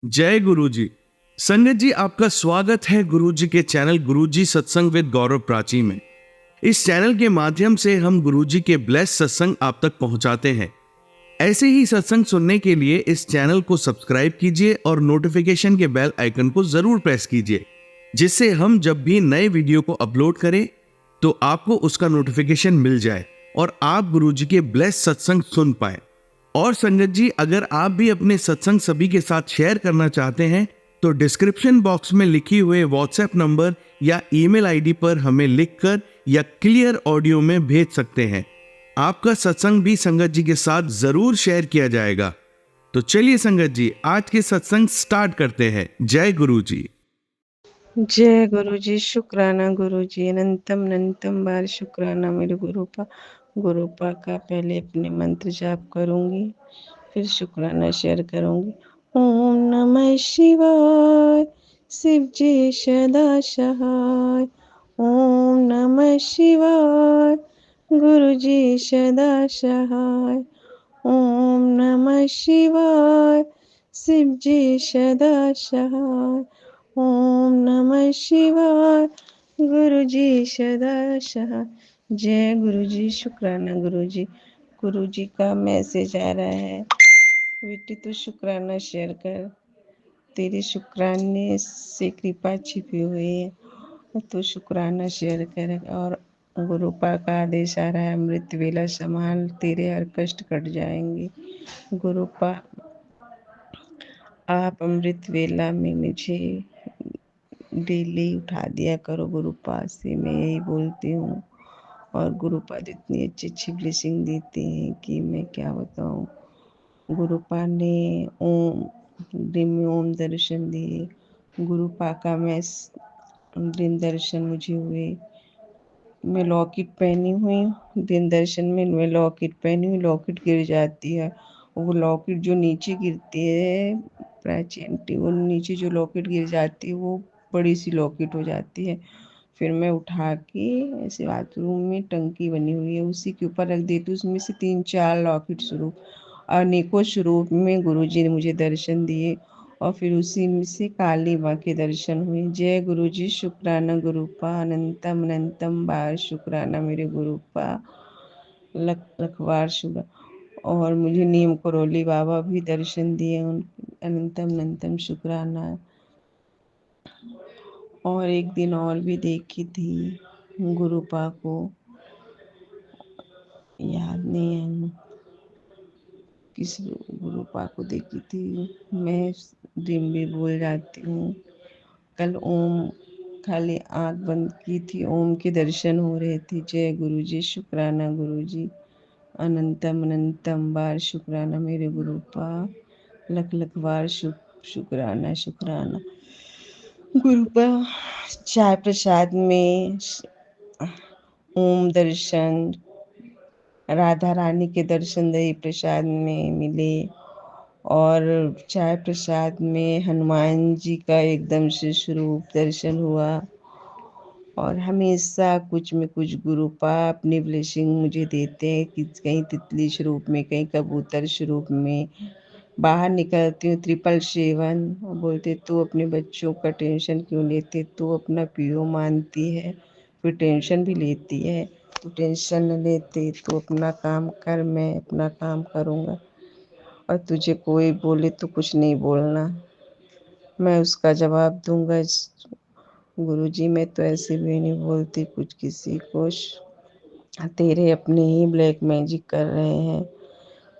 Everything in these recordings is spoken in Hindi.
जय गुरु जी। संगत जी, आपका स्वागत है गुरु जी के चैनल गुरु जी सत्संग विद गौरव प्राची में। इस चैनल के माध्यम से हम गुरु जी के ब्लेस सत्संग आप तक पहुंचाते हैं। ऐसे ही सत्संग सुनने के लिए इस चैनल को सब्सक्राइब कीजिए और नोटिफिकेशन के बेल आइकन को जरूर प्रेस कीजिए, जिससे हम जब भी नए वीडियो को अपलोड करें तो आपको उसका नोटिफिकेशन मिल जाए और आप गुरु जी के ब्लेस सत्संग सुन पाए। और संगत जी, अगर आप भी अपने सत्संग सभी के साथ शेयर करना चाहते हैं तो डिस्क्रिप्शन बॉक्स में लिखी हुए व्हाट्सएप नंबर या ईमेल आईडी पर हमें लिखकर या क्लियर ऑडियो में भेज सकते हैं। आपका सत्संग भी संगत जी के साथ जरूर शेयर किया जाएगा। तो चलिए संगत जी, आज के सत्संग स्टार्ट करते हैं। जय गुरु जी। जय गुरु जी। शुक्राना गुरु जी, अनंतम अनंतम बार शुक्राना मेरे गुरुपा का। पहले अपने मंत्र जाप करूंगी, फिर शुक्राना शेयर करूंगी। ओम नमः शिवाय, शिव जी सदा सहाय। ओम नमः शिवाय, गुरु जी सदा सहाय। ओम नमः शिवाय, शिव जी सदा सहाय। ओम नमः शिवाय, गुरु जी सदा सहाय। जय गुरु जी। शुक्राना गुरु जी। गुरु जी का मैसेज आ रहा है, बेटी तू शुक्राना शेयर कर, तेरे शुक्राने से कृपा छिपी हुई है, तो शुक्राना शेयर कर। और गुरुपा का आदेश आ रहा है, अमृत वेला संभाल, तेरे हर कष्ट कट जाएंगे। गुरुपा आप अमृत वेला में मुझे डेली उठा दिया करो गुरुपा से, मैं यही बोलती हूँ। और गुरुपा इतनी अच्छी अच्छी ब्लेसिंग देते हैं कि मैं क्या बताऊँ। गुरुपा ने ओम ड्रीम में ओम दर्शन दिए। गुरुपा का मैं दिन दर्शन मुझे हुए। मैं लॉकेट पहनी हुई हूँ, दिन दर्शन में मैं लॉकेट पहनी हुई, लॉकेट गिर जाती है। वो लॉकेट जो नीचे गिरती है प्राची आंटी, वो नीचे जो लॉकेट गिर जाती है वो बड़ी सी लॉकेट हो जाती है। फिर मैं उठा के ऐसे बाथरूम में टंकी बनी हुई है उसी के ऊपर रख देती हूँ, उसमें से 3-4 लॉकेट स्वरूप अनेकों स्वरूप में गुरुजी ने मुझे दर्शन दिए। और फिर उसी में से काली माँ के दर्शन हुए। जय गुरु जी। शुक्राना गुरुपा, अनंतम अनंतम बार शुक्राना मेरे गुरुपा, लख लख बार शुक्र। और मुझे नीम करोली बाबा भी दर्शन दिए, उन अनंतम अनंतम शुक्राना। और एक दिन और भी देखी थी गुरुपा को, याद नहीं है किस गुरुपा को देखी थी, मैं ड्रीम भी भूल जाती हूँ। कल ओम खाली आँख बंद की थी, ओम के दर्शन हो रहे थे। जय गुरु जी। शुक्राना गुरु जी, अनंतम अनंतम बार शुक्राना मेरे गुरुपा, लख लख बार शुक्राना शुक्राना गुरुपा। चाय प्रसाद में ओम दर्शन, राधा रानी के दर्शन दही प्रसाद में मिले। और चाय प्रसाद में हनुमान जी का एकदम से स्वरूप दर्शन हुआ। और हमेशा कुछ में कुछ गुरुपा अपनी ब्लेसिंग मुझे देते हैं कि कहीं तितली स्वरूप में, कहीं कबूतर स्वरूप में। बाहर निकलती हूँ 777 बोलते तू अपने बच्चों का टेंशन क्यों लेते, तू अपना पीओ मानती है फिर टेंशन भी लेती है। तू टेंशन न लेते, तू अपना काम कर, मैं अपना काम करूँगा। और तुझे कोई बोले तो कुछ नहीं बोलना, मैं उसका जवाब दूंगा। गुरुजी मैं तो ऐसे भी नहीं बोलती कुछ किसी को, तेरे अपने ही ब्लैक मैजिक कर रहे हैं।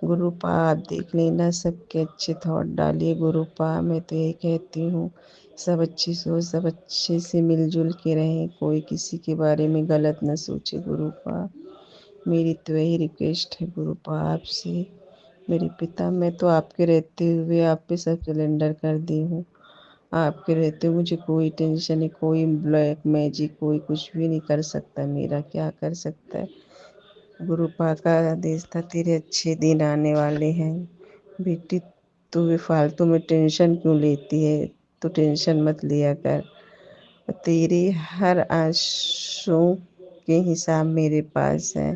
गुरुपा आप देख लेना, सबके अच्छे थॉट डालिए। गुरुपा मैं तो यही कहती हूँ, सब अच्छी सोच, सब अच्छे से मिलजुल के रहें, कोई किसी के बारे में गलत न सोचे। गुरुपा मेरी तो यही रिक्वेस्ट है गुरुपा आपसे। मेरे पिता, मैं तो आपके रहते हुए आप पे सब सिलेंडर कर दी हूँ। आपके रहते हुए मुझे कोई टेंशन नहीं, कोई ब्लैक मैजिक कोई कुछ भी नहीं कर सकता। मेरा क्या कर सकता है। गुरुपा का आदेश था, तेरे अच्छे दिन आने वाले हैं बेटी, तू भी फालतू में टेंशन क्यों लेती है, तो टेंशन मत लिया कर। तेरे हर आंसू के हिसाब मेरे पास है,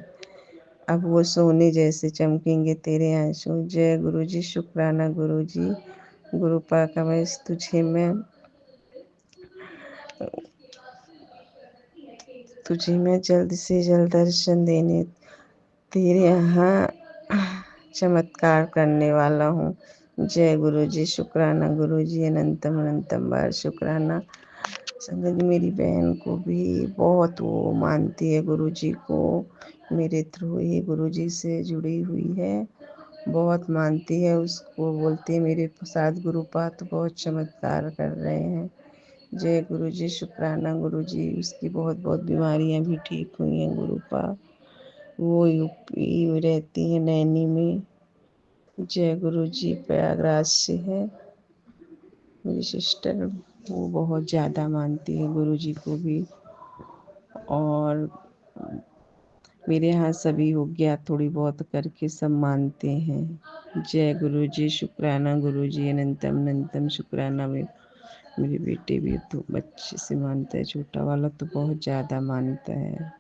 अब वो सोने जैसे चमकेंगे तेरे आंसू। जय गुरु जी। शुक्राना गुरु जी, गुरुपा का वैस तुझे मैं जल्द से जल्द दर्शन देने तेरे यहाँ चमत्कार करने वाला हूँ। जय गुरु जी। शुक्राना गुरु जी, अनंतम अनंतम बार शुक्राना। संगत जी, मेरी बहन को भी बहुत वो मानती है गुरु जी को, मेरे थ्रू ही गुरु जी से जुड़ी हुई है, बहुत मानती है उसको, बोलती है मेरे साथ गुरुपा तो बहुत चमत्कार कर रहे हैं। जय गुरु जी। शुक्राना गुरु जी। उसकी बहुत बहुत बीमारियां भी ठीक हुई हैं गुरुपा। वो यूपी में रहती है, नैनी में। जय गुरु जी। प्रयागराज से है मेरी सिस्टर। वो बहुत ज़्यादा मानती है गुरु जी को भी। और मेरे यहाँ सभी हो गया थोड़ी बहुत करके सब मानते हैं। जय गुरु जी। शुक्राना गुरु जी, अनंतम अनंतम शुक्राना। में मेरे बेटे भी तो बच्चे से मानता है, छोटा वाला तो बहुत ज़्यादा मानता है,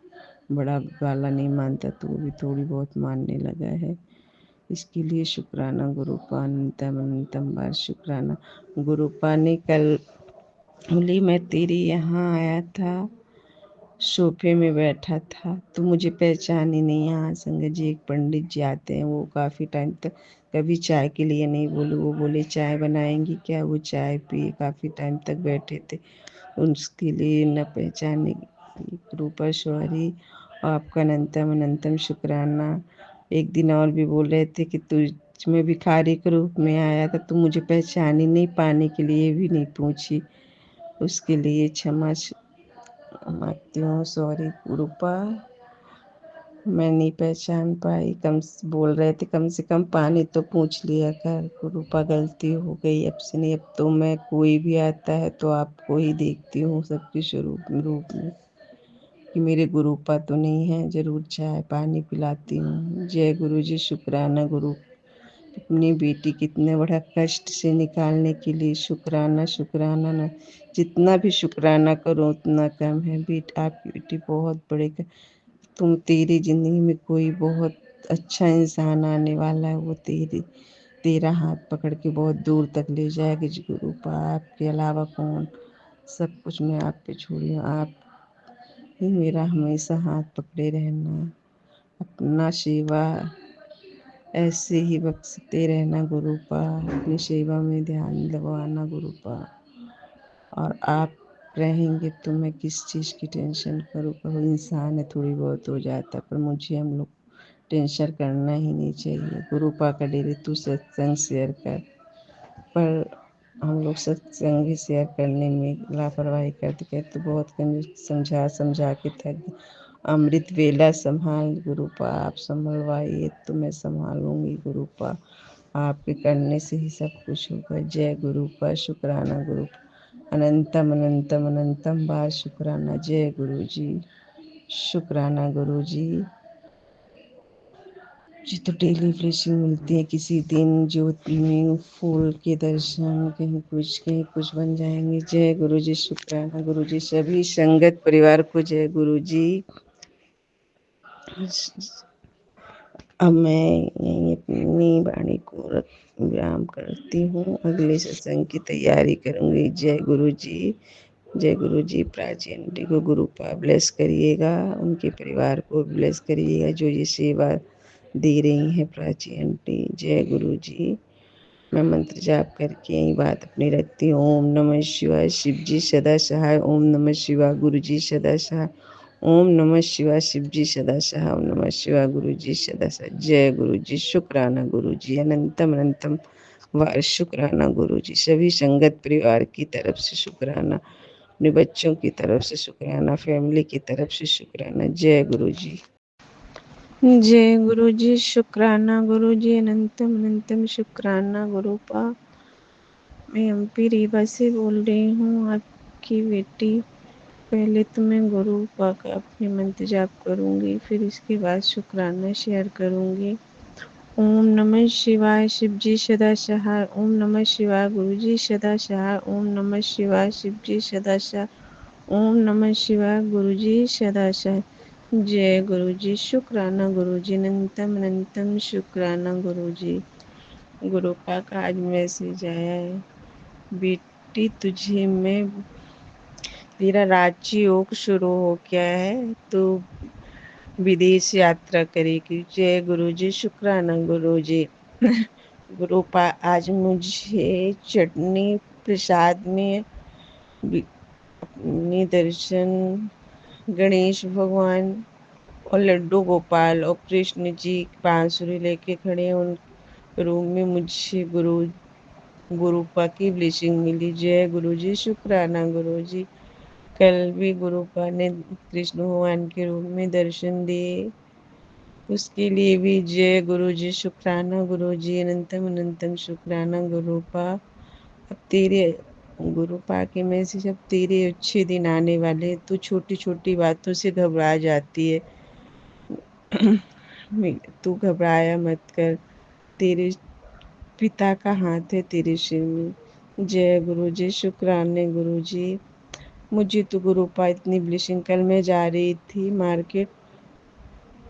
बड़ा वाला नहीं मानता तो वो भी थोड़ी बहुत मानने लगा है। इसके लिए शुक्राना गुरुपा, अनंतम अनंतम बार शुक्राना। गुरुपा ने कल बोली मैं तेरे यहाँ आया था, सोफे में बैठा था तो मुझे पहचान ही नहीं। यहाँ संगत जी एक पंडित जी आते हैं, वो काफ़ी टाइम तक कभी चाय के लिए नहीं बोले, वो बोले चाय बनाएंगी क्या, वो चाय पिए, काफ़ी टाइम तक बैठे थे। उसके लिए न पहचाने रूपा सॉरी, आपका अनंतम अनंतम शुक्राना। एक दिन और भी बोल रहे थे कि तुझ में भिखारी के रूप में आया था, तू मुझे पहचानी नहीं, पाने के लिए भी नहीं पूछी, उसके लिए क्षमा मांगती हूँ। सॉरी रूपा, मैं नहीं पहचान पाई। बोल रहे थे कम से कम पानी तो पूछ लिया कर। रूपा गलती हो गई, अब से नहीं, अब तो मैं कोई भी आता है तो आपको ही देखती हूँ सबके रूप में कि मेरे गुरुपा तो नहीं है, जरूर चाय पानी पिलाती हूँ। जय गुरु जी। शुक्राना गुरु, अपनी बेटी कितने बड़ा कष्ट से निकालने के लिए शुक्राना शुक्राना न, जितना भी शुक्राना करो उतना कम है। आपकी बेटी बहुत बड़े तेरी जिंदगी में कोई बहुत अच्छा इंसान आने वाला है, वो तेरा हाथ पकड़ के बहुत दूर तक ले जाएगी। गुरुपा आपके अलावा कौन, सब कुछ मैं आप पे छोड़ी हूँ, आप ही मेरा हमेशा हाथ पकड़े रहना, अपना सेवा ऐसे ही बख्शते रहना गुरुपा, अपनी सेवा में ध्यान लगवाना गुरुपा। और आप रहेंगे तो मैं किस चीज़ की टेंशन करूँ। कहो इंसान है, थोड़ी बहुत हो जाता, पर मुझे हम लोग टेंशन करना ही नहीं चाहिए। गुरुपा का डेली तू सत्संग शेयर कर, पर हम लोग सत्संग भी शेयर करने में लापरवाही करते कहते बहुत कंजूस, समझा समझा के थक। अमृत वेला संभाल गुरुपा, आप संभलवाइए तो मैं संभालूंगी गुरुपा, आपके करने से ही सब कुछ होगा। जय गुरुपा। शुक्राना गुरु, अनंतम अनंतम अनंतम बार शुक्राना। जय गुरु जी। शुक्राना गुरु जी। जी तो डेली ब्लेसिंग मिलती है, किसी दिन ज्योति में फूल के दर्शन, कहीं कुछ बन जाएंगे। जय गुरु जी। शुक्राना गुरु जी। सभी संगत परिवार को जय गुरु जी। अब मैं यहीं अपनी वाणी को विराम करती हूँ, अगले सत्संग की तैयारी करूँगी। जय गुरु जी। जय गुरु जी। प्राची आंटी को गुरुपा ब्लेस करिएगा, उनके परिवार को ब्लेस करिएगा जो ये सेवा दे रही हैं प्राची आंटी। जय गुरु जी। मैं मंत्र जाप करके यही बात अपनी रखती हूँ। ओम नमः शिवाय। शिव जी सदा सहाय। ओम नमः शिवाय। गुरु जी सदा सहाय। ओम नमः शिवाय। शिव जी सदा सहाय। ओम नमः शिवाय। गुरु जी सदा सहाय। जय गुरु जी। शुक्राना गुरु जी, अनंतम अनंतम वार शुक्राना गुरु जी। सभी संगत परिवार की तरफ से शुक्राना, अपने बच्चों की तरफ से शुक्राना, फैमिली की तरफ से शुक्राना। जय गुरु जी। जय गुरु जी। शुक्राना गुरु जी, अनंतम अनंतम शुक्राना गुरुपा। मैं एमपी रीवा से बोल रही हूँ, आपकी बेटी। पहले तो मैं गुरुपा का अपने मंत्र जाप करूँगी, फिर इसके बाद शुक्राना शेयर करूँगी। ओम नमः शिवाय। शिव जी सदा सहाय। ओम नमः शिवाय। गुरु जी सदा सहाय। ओम नमः शिवाय। शिव जी सदा सहाय। ओम नमः शिवाय। गुरु जी सदा सहाय। जय गुरु जी। शुक्राना गुरु जी, अनंतम अनंतम शुक्राना गुरु जी। गुरुपा का आज मैसेज आया है, बेटी तुझे मैं, तेरा रांची योग शुरू हो गया है, तो विदेश यात्रा करेगी। जय गुरु जी, शुक्राना गुरु जी। गुरुपा आज मुझे चटनी प्रसाद में अपने दर्शन, गणेश भगवान और लड्डू गोपाल और कृष्ण जी बांसुरी लेके खड़े हैं, उन रूम में मुझे गुरुपा की ब्लेसिंग मिली। जय गुरु जी, शुक्राना गुरु जी। कल भी गुरुपा ने कृष्ण भगवान के रूप में दर्शन दिए, उसके लिए भी जय गुरु जी, शुक्राना गुरु जी, अनंतम अनंतम शुक्राना गुरुपा। अब तेरे गुरुपा के मैसेज, अब तेरे अच्छे दिन आने वाले। तू छोटी छोटी बातों से घबरा जाती है, तू घबराया मत कर, तेरे पिता का हाथ है तेरे सिर में। जय गुरु जी, शुक्राने गुरु जी। मुझे तो गुरुपा इतनी ब्लेसिंग, कल मैं जा रही थी मार्केट,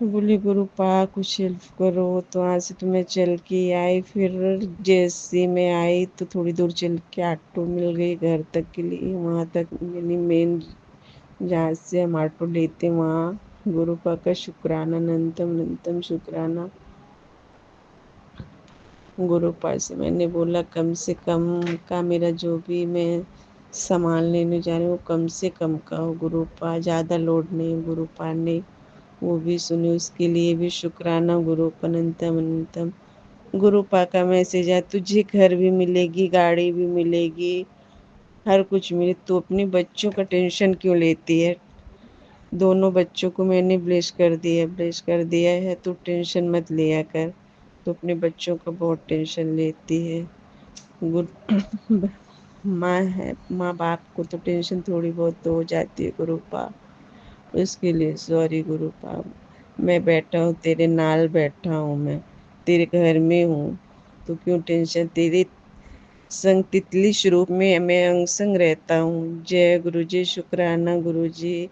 बोली गुरुपा कुछ हेल्प करो, तो वहाँ से तो मैं चल के आई, फिर जैसे मैं आई तो थोड़ी दूर चल के ऑटो मिल गई घर तक के लिए, वहाँ तक यानी मेन जहाँ से हम ऑटो लेते वहाँ। गुरुपा का शुक्राना, अनंतम अनंतम शुक्राना। गुरुपा से मैंने बोला कम से कम का मेरा जो भी मैं सामान लेने जा रही हूँ कम से कम का हो गुरुपा, ज़्यादा लोड नहीं। गुरुपा ने वो भी सुनी, उसके लिए भी शुक्राना गुरुपा, अनंतम अनंतम। गुरुपा का मैसेज है, तुझे घर भी मिलेगी, गाड़ी भी मिलेगी, हर कुछ मिले, तू अपने बच्चों का टेंशन क्यों लेती है। दोनों बच्चों को मैंने ब्लेस कर दिया है, तू टेंशन मत लिया कर, तो अपने बच्चों का बहुत टेंशन लेती है। गुड माँ है, माँ बाप को तो टेंशन थोड़ी बहुत तो हो जाती है गुरुपा, उसके लिए सॉरी गुरुपा। मैं बैठा हूँ तेरे नाल, बैठा हूँ मैं तेरे घर में हूँ, तो क्यों टेंशन, तेरे संग तितली स्वरूप में मैं अंग संग रहता हूँ। जय गुरु जी, शुक्राना गुरु जी।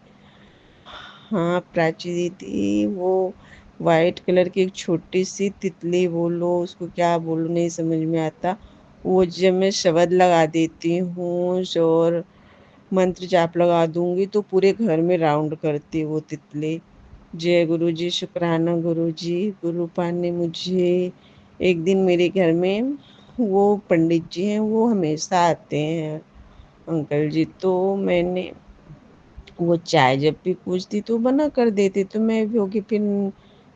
हाँ प्राची दीदी, वो वाइट कलर की एक छोटी सी तितली, बोलो उसको क्या बोलो नहीं समझ में आता, वो जब मैं शब्द लगा देती हूँ और मंत्र जाप लगा दूंगी तो पूरे घर में राउंड करती है वो तितली। जय गुरु जी, शुक्राना गुरु जी। गुरुपा ने मुझे एक दिन मेरे घर में, वो पंडित जी हैं वो हमेशा आते हैं अंकल जी, तो मैंने वो चाय जब भी पूछती तो मना कर देती, तो मैं भी होगी फिर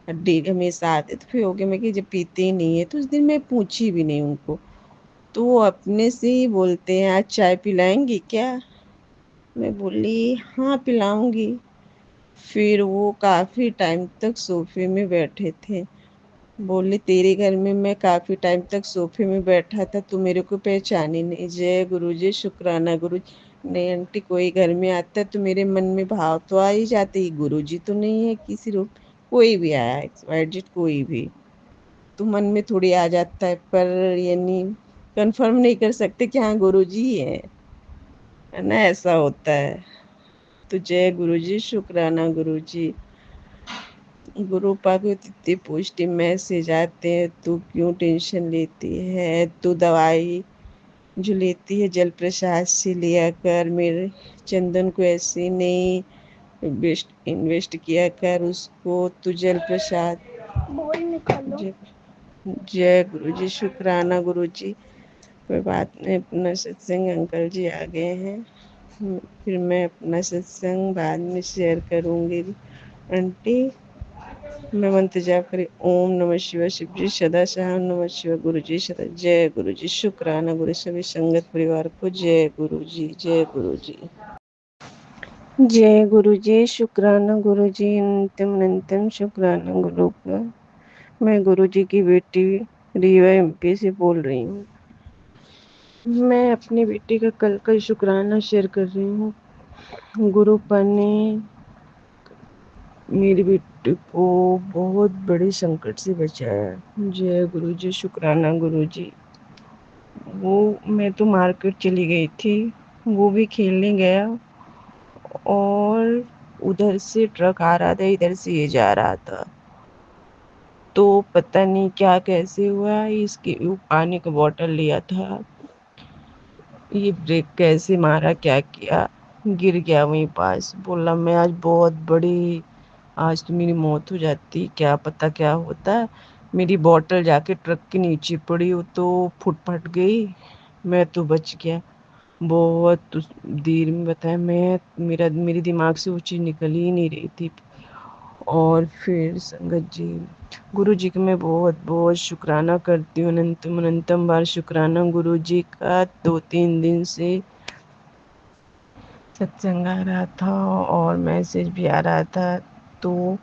हड्डी हमेशा आते तो फिर होगी मैं कि जब पीते ही नहीं है, तो उस दिन मैं पूछी भी नहीं उनको, तो वो अपने से ही बोलते हैं आज चाय पिलाएंगी क्या। मैं बोली हाँ पिलाऊंगी। फिर वो काफी टाइम तक सोफे में बैठे थे, बोले तेरे घर में मैं काफी टाइम तक सोफे में बैठा था, तू मेरे को पहचानी नहीं। जय गुरु जी, शुक्राना गुरु जी। नहीं आंटी, कोई घर में आता है तो मेरे मन में भाव तो आ ही जाते ही, गुरु जी तो नहीं है किसी रूप, कोई भी आया XYZ कोई भी तो मन में थोड़ी आ जाता है, पर यानी कंफर्म नहीं कर सकते कि हाँ गुरु जी है ना, ऐसा होता है। तो जय गुरु जी, शुक्राना गुरु जी। गुरुपा को इतने पॉजिटिव मैसेज आते हैं, तू क्यों टेंशन लेती है, तू दवाई जो लेती है जल प्रसाद से लिया कर, मेरे चंदन को ऐसे नहीं इन्वेस्ट किया कर उसको, तू जल प्रसाद। जय जय गुरु जी, शुक्राना गुरु जी। कोई बात नहीं, अपना सत्संग अंकल जी आ गए हैं, फिर मैं अपना सत्संग बाद में शेयर करूंगी। आंटी मैं मंत्र जाप करी, ओम नमः शिवाय, शिव जी सदा सहाय, नमः शिवाय, गुरु जी सदा। जय गुरु जी, शुक्राना गुरु, सभी संगत परिवार को जय गुरु जी, जय गुरु जी। जय गुरु जी, शुक्राना गुरु जी, अनंतम अनंतम शुक्राना गुरु का। मैं गुरु जी की बेटी रीवा MP से बोल रही हूँ। मैं अपनी बेटी का कल का शुक्राना शेयर कर रही हूँ। गुरुपा ने मेरी बेटी को बहुत बड़े संकट से बचाया। जय गुरु जी, शुक्राना गुरु जी। वो मैं तो मार्केट चली गई थी, वो भी खेलने गया, और उधर से ट्रक आ रहा था, इधर से ये जा रहा था, तो पता नहीं क्या कैसे हुआ, इसके वो पानी का बॉटल लिया था, ये ब्रेक कैसे मारा क्या किया, गिर गया वहीं पास। बोला मैं आज बहुत बड़ी, आज तो मेरी मौत हो जाती, क्या पता क्या होता। मेरी बॉटल जाके ट्रक के नीचे पड़ी, वो तो फुट फट गई, मैं तो बच गया। बहुत देर में बताया, मेरे दिमाग से वो चीज़ निकल ही नहीं रही थी। और फिर संगत जी, गुरु जी का मैं बहुत बहुत शुक्राना करती हूँ, अनंतम अनंतम बार शुक्राना गुरु जी का। 2-3 दिन से सत्संग आ रहा था और मैसेज भी आ रहा था, तो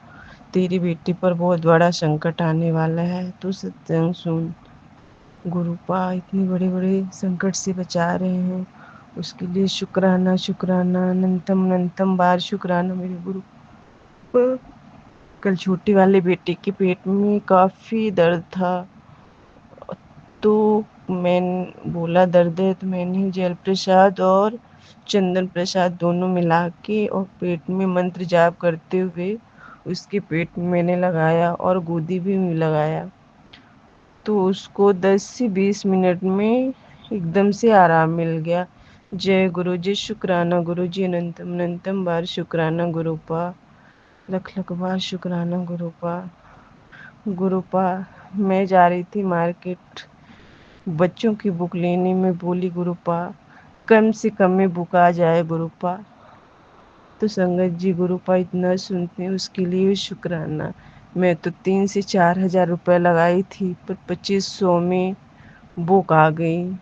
तेरी बेटी पर बहुत बड़ा संकट आने वाला है, तो सत्संग सुन। गुरुपा इतने बड़े बड़े संकट से बचा रहे हैं, उसके लिए शुक्राना शुक्राना अनंतम अनंतम बार शुक्राना मेरे गुरु पर। कल छोटी वाले बेटे के पेट में काफ़ी दर्द था, तो मैं बोला दर्द है, तो मैंने जल प्रसाद और चंदन प्रसाद दोनों मिला के और पेट में मंत्र जाप करते हुए उसके पेट में मैंने लगाया और गोदी भी लगाया, तो उसको 10 से 20 मिनट में एकदम से आराम मिल गया। जय गुरु जी, शुक्राना गुरु जी, अनंतम अनंतम बार शुक्राना गुरुपा, लख लख बार शुक्राना गुरुपा। गुरुपा, मैं जा रही थी मार्केट बच्चों की बुक लेने में, बोली गुरुपा कम से कम में बुक आ जाए गुरुपा। तो संगत जी, गुरुपा इतना सुनते हैं उसके लिए शुक्राना। मैं तो 3 से 4 हज़ार रुपये लगाई थी, पर 2500 में बुक आ गई,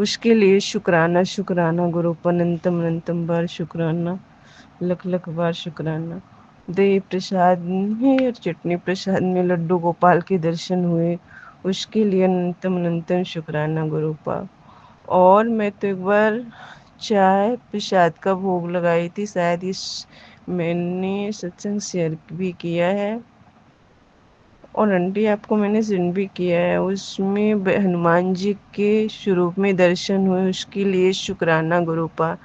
उसके लिए शुक्राना शुक्राना गुरुपा, अनंतम अनंतम बार शुक्राना, लख लख बार शुक्राना। दही प्रसाद में और चटनी प्रसाद में लड्डू गोपाल के दर्शन हुए, उसके लिए अनंतम अनंतम शुक्राना गुरुपा। और मैं तो एक बार चाय प्रसाद का भोग लगाई थी, शायद इस मैंने सत्संग शेयर भी किया है, और आंटी आपको मैंने सेंड भी किया है। उसमें हनुमान जी के स्वरूप में दर्शन हुए, उसके लिए शुक्राना गुरुपा,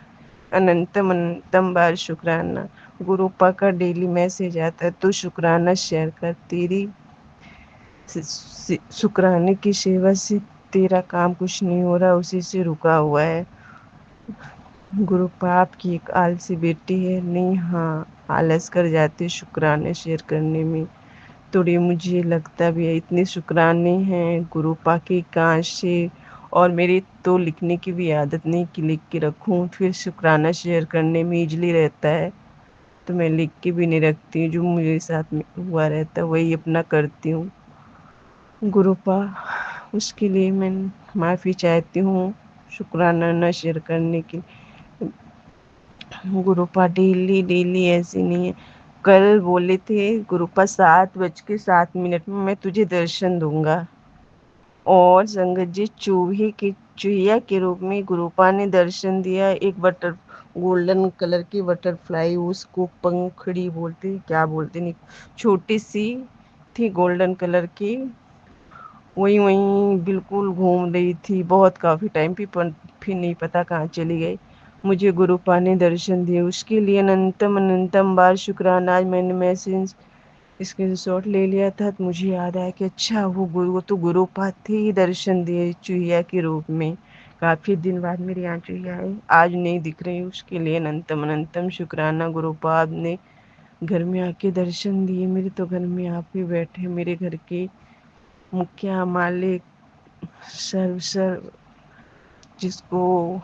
अनंतम अनंतम बार शुक्राना। गुरुपा का डेली मैसेज आता है, तो शुक्राना शेयर कर, तेरी शुक्राने की सेवा से तेरा काम कुछ नहीं हो रहा, उसी से रुका हुआ है। गुरुपा आपकी एक आलसी बेटी है, नहीं हाँ आलस कर जाती शुक्राने शेयर करने में, थोड़ी मुझे लगता भी है। इतने शुक्राने हैं गुरुपा के कांच से, और मेरी तो लिखने की भी आदत नहीं कि लिख के रखूं, फिर शुक्राना शेयर करने में इजली रहता है, तो मैं लिख के भी नहीं रखती, जो मेरे साथ में हुआ रहता है वही अपना करती हूँ। गुरुपा, उसके लिए मैं माफ़ी चाहती हूँ शुक्राना न शेयर करने की। गुरुपा डेली डेली ऐसे नहीं है, कल बोले थे गुरुपा 7:07 में मैं तुझे दर्शन दूंगा, और संगत जी चूहिया के रूप में गुरुपा ने दर्शन दिया। एक गोल्डन कलर की बटरफ्लाई, उसको पंखड़ी बोलते क्या बोलते नहीं, छोटी सी थी गोल्डन कलर की, वहीं वहीं बिल्कुल घूम रही थी बहुत काफ़ी टाइम फिर नहीं पता कहाँ चली गई। मुझे गुरुपा ने दर्शन दिए, उसके लिए अनंतम अनंतम बार शुक्राना। आज मैंने मैसेज स्क्रीनशॉट ले लिया था, तो मुझे याद आया कि अच्छा वो तो गुरुपा थे ही, दर्शन दिए चूहिया के रूप में। काफ़ी दिन बाद मेरे यहाँ चूहिया आई, आज नहीं दिख रही, उसके लिए अनंतम अनंतम शुक्राना गुरुपा। आपने घर में आके दर्शन दिए, मेरे तो घर में आप ही बैठे, मेरे घर के मुखिया मालिक, सर्व जिसको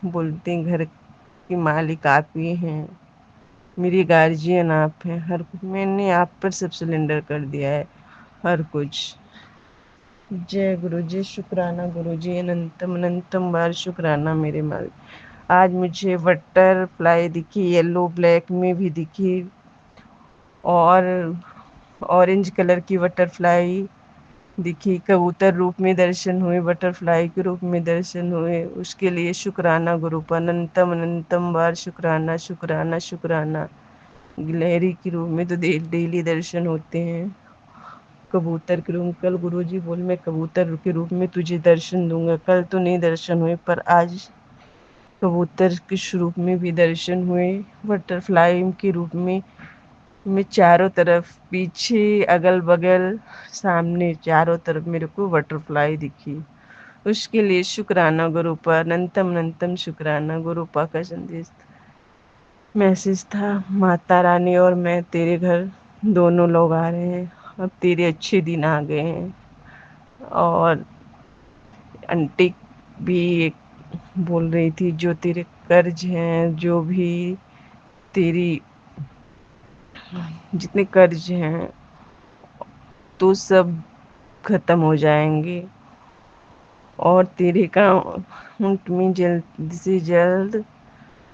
बोलते हैं घर के मालिक आप ही हैं, मेरी गार्जियन आप हैं, हर कुछ मैंने आप पर सब सिलेंडर कर दिया है, हर कुछ। जय गुरु जी, शुक्राना गुरु जी, अनंतम अनंतम बार शुक्राना मेरे मालिक। आज मुझे बटरफ्लाई दिखी, येलो ब्लैक में भी दिखी, और ऑरेंज कलर की बटरफ्लाई दिखी, कबूतर रूप में दर्शन हुए, बटरफ्लाई के रूप में दर्शन हुए, उसके लिए शुक्राना गुरुपा, अनंतम अनंतम बार शुक्राना शुक्राना शुक्राना। गिलहरी के रूप में तो डेली दर्शन होते हैं, कबूतर के रूप में कल गुरुजी बोले मैं कबूतर के रूप में तुझे दर्शन दूंगा, कल तो नहीं दर्शन हुए, पर आज कबूतर के रूप में भी दर्शन हुए, बटरफ्लाई के रूप में मैं चारों तरफ, पीछे, अगल बगल, सामने, चारों तरफ मेरे को बटरफ्लाई दिखी। उसके लिए शुक्राना गुरुपा, अनंतम अनंतम शुक्राना गुरुपा का संदेश मैसेज था। माता रानी और मैं तेरे घर दोनों लोग आ रहे हैं, अब तेरे अच्छे दिन आ गए हैं। और आंटी भी एक बोल रही थी, जो तेरे कर्ज हैं, जो भी तेरी जितने कर्ज हैं तो सब खत्म हो जाएंगे, और तेरे अकाउंट में जल्द से जल्द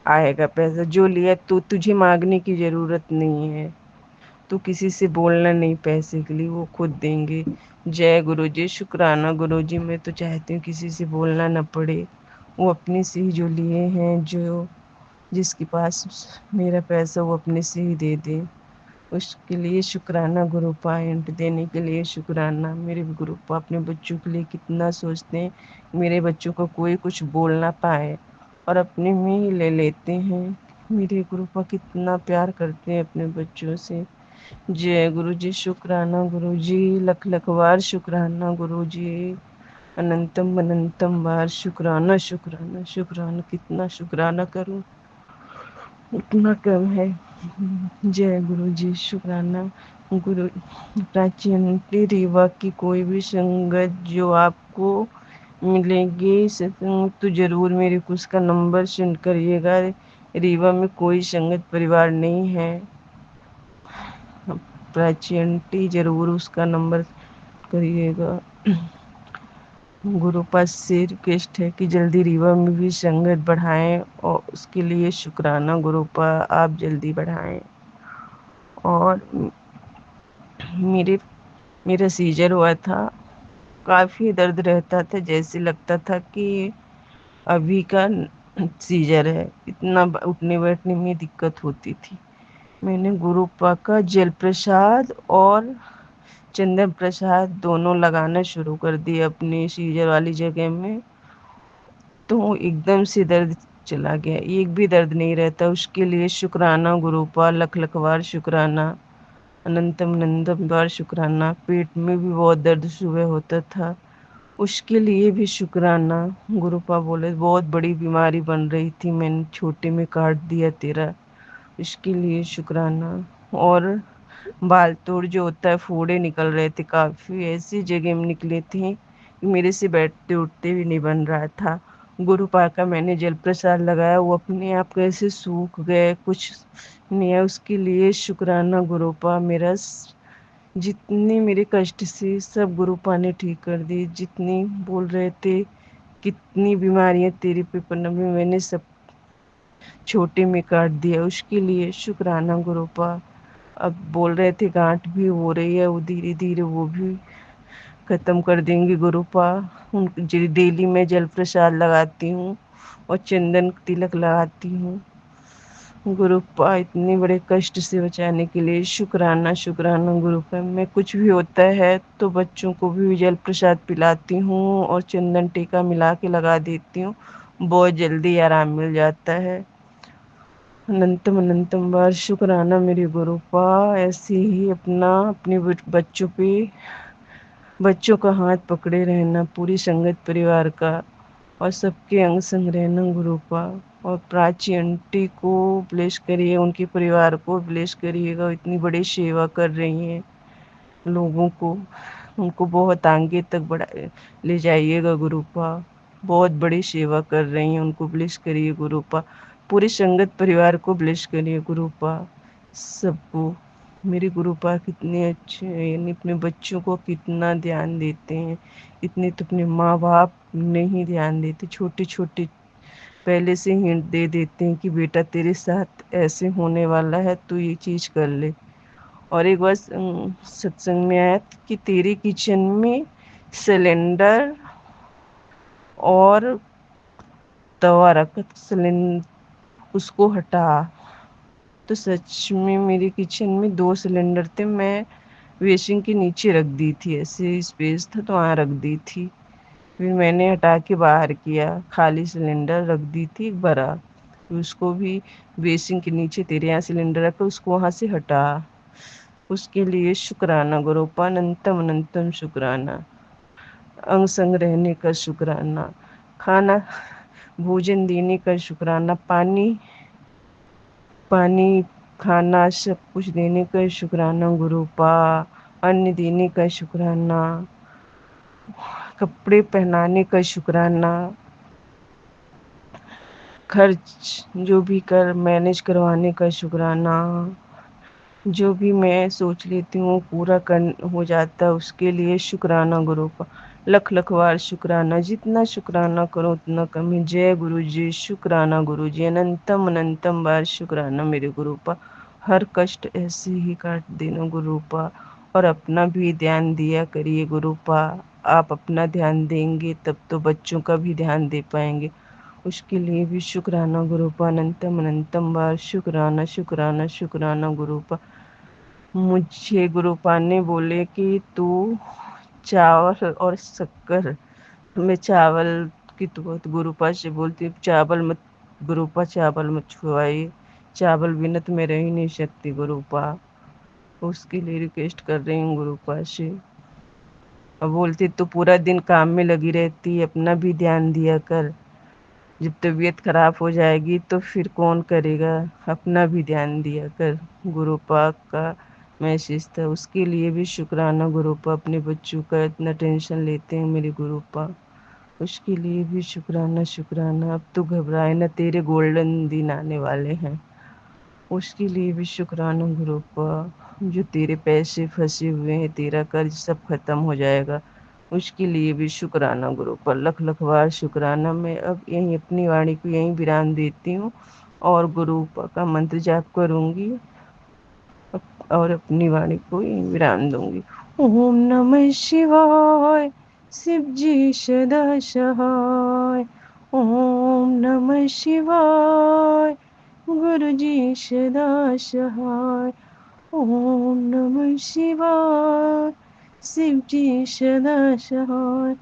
आएगा पैसा। जो लिया तो तुझे मांगने की जरूरत नहीं है, तू किसी से बोलना नहीं पैसे के लिए, वो खुद देंगे। जय गुरु जी, शुक्राना गुरु जी। मैं तो चाहती हूँ किसी से बोलना ना पड़े, वो अपने से ही जो लिए हैं, जो जिसके पास मेरा पैसा वो अपने से ही दे दे। उसके लिए शुक्राना गुरुपा, एंट देने के लिए शुक्राना। मेरे गुरुपा अपने बच्चों के लिए कितना सोचते हैं, मेरे बच्चों को कोई कुछ बोल ना पाए और अपने में ही ले लेते हैं। मेरे गुरुपा कितना प्यार करते हैं अपने बच्चों से। जय गुरु जी, शुक्राना गुरु जी, लख लख बार शुक्राना गुरु जी, अनंतम अनंतम बार शुक्राना शुक्राना शुक्राना। कितना शुक्राना करूं उतना कम है। जय गुरु जी, शुक्राना गुरु। प्राचीन रीवा की कोई भी संगत जो आपको मिलेगी सत्संग, तो जरूर मेरे को उसका नंबर सेंड करिएगा। रीवा में कोई संगत परिवार नहीं है, प्राची आंटी जरूर उसका नंबर करिएगा। गुरु पास से रिक्वेस्ट है कि जल्दी रीवा में भी संगत बढ़ाएं, और उसके लिए शुक्राना गुरुपा, आप जल्दी बढ़ाएं। और मेरे मेरा सीजर हुआ था, काफ़ी दर्द रहता था, जैसे लगता था कि अभी का सीजर है, इतना उठने बैठने में दिक्कत होती थी। मैंने गुरुपा का जल प्रसाद और चंदन प्रसाद दोनों लगाना शुरू कर दिए अपनी सीजर वाली जगह में, तो एकदम से दर्द चला गया, एक भी दर्द नहीं रहता। उसके लिए शुक्राना गुरुपा, लख लख बार शुक्राना, अनंतम अनंतम बार शुक्राना। पेट में भी बहुत दर्द सुबह होता था, उसके लिए भी शुक्राना। गुरुपा बोले बहुत बड़ी बीमारी बन रही थी, मैंने छोटे में काट दिया तेरा, इसके लिए शुक्राना। और बाल तोड़ जो होता है, फोड़े निकल रहे थे काफ़ी, ऐसी जगह में निकले थे कि मेरे से बैठते उठते भी नहीं बन रहा था। गुरुपा का मैंने जल प्रसाद लगाया, वो अपने आप कैसे सूख गए, कुछ नहीं है। उसके लिए शुक्राना गुरुपा। जितने मेरे कष्ट से सब गुरुपा ने ठीक कर दी। जितनी बोल रहे थे कितनी बीमारियां तेरे पे पनप में, मैंने सब छोटे में काट दिया, उसके लिए शुक्राना गुरुपा। अब बोल रहे थे गांठ भी हो रही है, वो धीरे धीरे वो भी खत्म कर देंगे गुरुपा। उन डेली मैं जल प्रसाद लगाती हूँ और चंदन तिलक लगाती हूँ। गुरुपा इतने बड़े कष्ट से बचाने के लिए शुक्राना शुक्राना गुरुपा। मैं कुछ भी होता है तो बच्चों को भी जल प्रसाद पिलाती हूँ और चंदन टीका मिला के लगा देती हूँ, बहुत जल्दी आराम मिल जाता है। अनंतम अनंतम बार शुक्राना मेरे गुरुपा। ऐसे ही अपने बच्चों का हाथ पकड़े रहना, पूरी संगत परिवार का, और सबके अंग संग रहना गुरुपा। और प्राची आंटी को ब्लेस करिए, उनके परिवार को ब्लेस करिएगा, इतनी बड़ी सेवा कर रही हैं लोगों को, उनको बहुत आगे तक बढ़ा ले जाइएगा गुरुपा। बहुत बड़ी सेवा कर रही हैं, उनको ब्लेस करिए गुरुपा। पूरे संगत परिवार को ब्लेस करिए गुरुपा, सबको। मेरे गुरुपा कितने अच्छे हैं, यानी अपने बच्चों को कितना ध्यान देते हैं। इतने तो अपने माँ बाप नहीं ध्यान देते, छोटे छोटे पहले से हिंट दे देते हैं कि बेटा तेरे साथ ऐसे होने वाला है, तो ये चीज़ कर ले। और एक बार सत्संग में आया कि तेरे किचन में सिलेंडर और तवा रखा, उसको हटा। तो सच में मेरे किचन में 2 सिलेंडर थे, मैं बेसिन के नीचे रख दी थी, ऐसे स्पेस था तो वहाँ रख दी थी। फिर मैंने हटा के बाहर किया, खाली सिलेंडर रख दी थी भरा। फिर उसको भी बेसिन के नीचे, तेरे यहाँ सिलेंडर रखा, उसको वहाँ से हटा। उसके लिए शुक्राना गुरुपा, अनंतम अनंतम शुक्राना। अंग संग रहने का शुक्राना, खाना भोजन देने का शुक्राना, पानी पानी खाना सब कुछ देने का शुक्राना गुरुपा, अन्न देने का शुक्राना, कपड़े पहनाने का शुक्राना, खर्च जो भी कर मैनेज करवाने का शुक्राना, जो भी मैं सोच लेती हूँ पूरा कर हो जाता है, उसके लिए शुक्राना गुरुपा, लख लख बार शुक्राना। जितना शुक्राना करो उतना कम है। जय गुरु जी, शुक्राना गुरु जी, अनंतम अनंतम बार शुक्राना मेरे गुरुपा। हर कष्ट ऐसे ही काट देना गुरुपा, और अपना भी ध्यान दिया करिए गुरुपा। आप अपना ध्यान देंगे तब तो बच्चों का भी ध्यान दे पाएंगे, उसके लिए भी शुक्राना गुरुपा, अनंतम अनंतम बार शुक्राना शुक्राना शुक्राना गुरुपा। मुझे गुरुपा ने बोले कि तू चावल और शक्कर, मैं चावल की तो गुरुपा से बोलती हूँ चावल मत गुरुपा, चावल मत छुआइए, चावल बिना तो मैं रह ही नहीं सकती गुरुपा। उसके लिए रिक्वेस्ट कर रही हूँ गुरुपा से। अब बोलती तो पूरा दिन काम में लगी रहती, अपना भी ध्यान दिया कर, जब तबीयत खराब हो जाएगी तो फिर कौन करेगा, अपना भी ध्यान दिया कर। गुरुपा का मैसेज था, उसके लिए भी शुक्राना गुरुपा। अपने बच्चों का इतना टेंशन लेते हैं मेरे गुरुपा, उसके लिए भी शुक्राना शुक्राना। अब तो घबराए ना, तेरे गोल्डन दिन आने वाले हैं, उसके लिए भी शुक्राना गुरुपा। जो तेरे पैसे फंसे हुए हैं, तेरा कर्ज सब खत्म हो जाएगा, उसके लिए भी शुक्राना गुरुपा, लख लख बार शुक्राना। मैं अब यहीं अपनी वाणी को यहीं विराम देती हूँ और गुरुपा का मंत्र जाप करूँगी और अपनी वाणी को यहीं विराम दूंगी। ओम नमः शिवाय, शिव जी सदा सहाय। ओम नमः शिवाय, गुरु जी सदा सहाय। ओम नमः शिवाय, शिव जी सदा सहाय।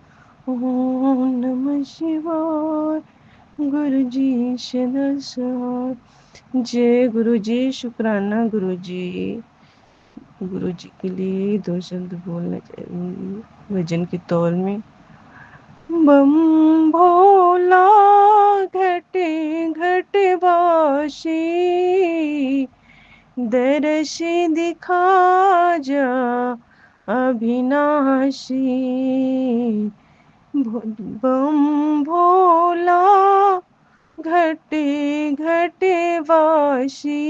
ओम नमः शिवाय, गुरु जी सदा सहाय। जय गुरु जी, शुक्राना गुरु जी। गुरु जी के लिए 2 शब्द बोलना चाहूंगी भजन के तौर में। बम भोला घटे घट बाशी, दर्श दिखा जा अविनाशी। बम भोला घटे घटे वाशी,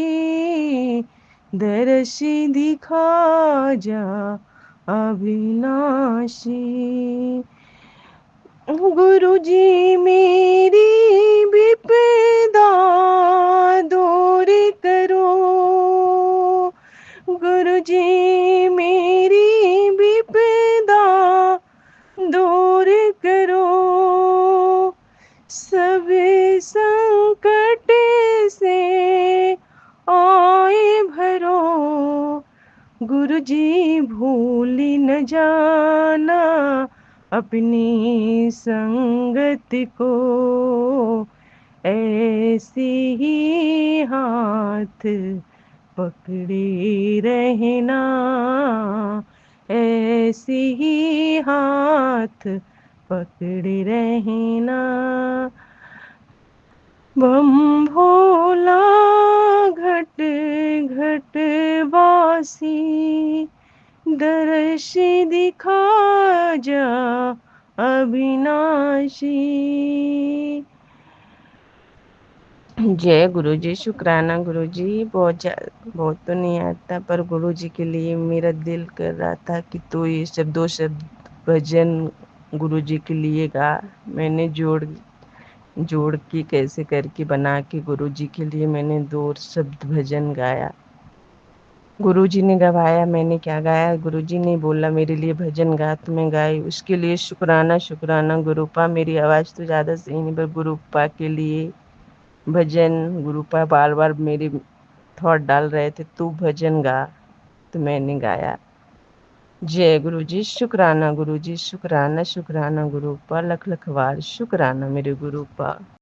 दर्श दिखा जा अविनाशी। गुरु जी मेरी विपदा दूर करो, गुरु जी मेरी विपदा दूर करो। सब संकट से आए भरो, गुरु जी भूल न जाना अपनी संगत को। ऐसे ही हाथ पकड़े रहना, ऐसे ही हाथ पकड़े रहना। बम भोला घट घट बासी, दर्श दिखा जा अविनाशी। जय गुरु जी, शुक्राना गुरु जी। बहुत तो नहीं आता, पर गुरु जी के लिए मेरा दिल कर रहा था कि तो ये सब 2 शब्द भजन गुरु जी के लिए गा। मैंने जोड़ के कैसे करके बना के गुरु जी के लिए मैंने 2 शब्द भजन गाया। गुरु जी ने गवाया, मैंने क्या गाया, गुरु जी ने बोला मेरे लिए भजन गा, तो मैं गाई। उसके लिए शुक्राना शुक्राना गुरुपा। मेरी आवाज़ तो ज़्यादा सही नहीं, पर गुरुपा के लिए भजन, गुरुपा बार बार मेरे थॉट डाल रहे थे तू भजन गा, तो मैंने गाया। जय गुरु जी, शुक्राना गुरु जी, शुक्राना शुक्राना गुरुपा, लख लख बार शुक्राना मेरे गुरुपा।